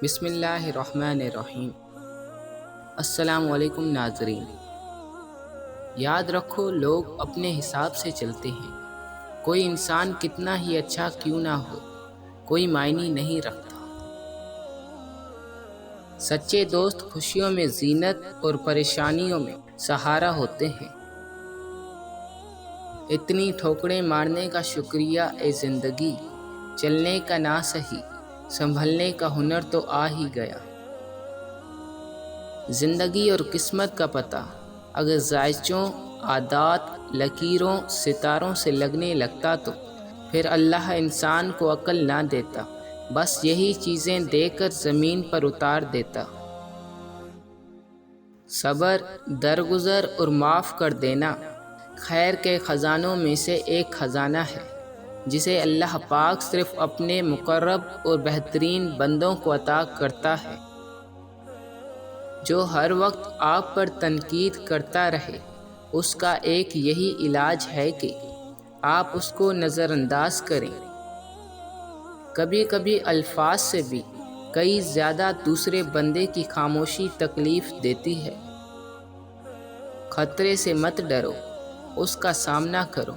بسم اللہ الرحمن الرحیم۔ السلام علیکم ناظرین۔ یاد رکھو، لوگ اپنے حساب سے چلتے ہیں۔ کوئی انسان کتنا ہی اچھا کیوں نہ ہو، کوئی معنی نہیں رکھتا۔ سچے دوست خوشیوں میں زینت اور پریشانیوں میں سہارا ہوتے ہیں۔ اتنی ٹھوکریں مارنے کا شکریہ اے زندگی، چلنے کا نہ سہی، سنبھلنے کا ہنر تو آ ہی گیا۔ زندگی اور قسمت کا پتہ اگر ذائچوں، عادات، لکیروں، ستاروں سے لگنے لگتا تو پھر اللہ انسان کو عقل نہ دیتا، بس یہی چیزیں دے کر زمین پر اتار دیتا۔ صبر، درگزر اور معاف کر دینا خیر کے خزانوں میں سے ایک خزانہ ہے، جسے اللہ پاک صرف اپنے مقرب اور بہترین بندوں کو عطا کرتا ہے۔ جو ہر وقت آپ پر تنقید کرتا رہے، اس کا ایک یہی علاج ہے کہ آپ اس کو نظر انداز کریں۔ کبھی کبھی الفاظ سے بھی کئی زیادہ دوسرے بندے کی خاموشی تکلیف دیتی ہے۔ خطرے سے مت ڈرو، اس کا سامنا کرو،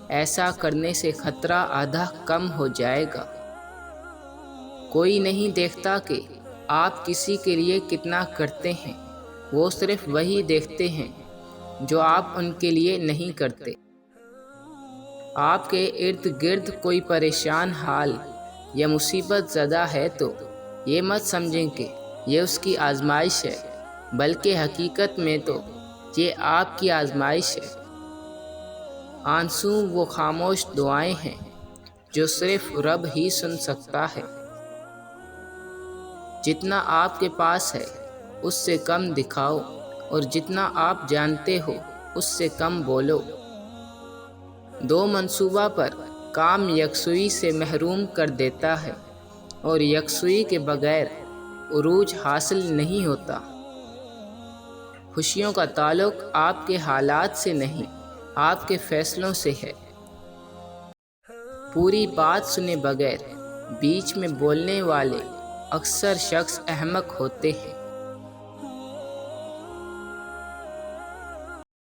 ایسا کرنے سے خطرہ آدھا کم ہو جائے گا۔ کوئی نہیں دیکھتا کہ آپ کسی کے لیے کتنا کرتے ہیں، وہ صرف وہی دیکھتے ہیں جو آپ ان کے لیے نہیں کرتے۔ آپ کے ارد گرد کوئی پریشان حال یا مصیبت زدہ ہے تو یہ مت سمجھیں کہ یہ اس کی آزمائش ہے، بلکہ حقیقت میں تو یہ آپ کی آزمائش ہے۔ آنسو وہ خاموش دعائیں ہیں جو صرف رب ہی سن سکتا ہے۔ جتنا آپ کے پاس ہے اس سے کم دکھاؤ، اور جتنا آپ جانتے ہو اس سے کم بولو۔ دو منصوبہ پر کام یکسوئی سے محروم کر دیتا ہے، اور یکسوئی کے بغیر عروج حاصل نہیں ہوتا۔ خوشیوں کا تعلق آپ کے حالات سے نہیں، آپ کے فیصلوں سے ہے۔ پوری بات سنے بغیر بیچ میں بولنے والے اکثر شخص احمق ہوتے ہیں۔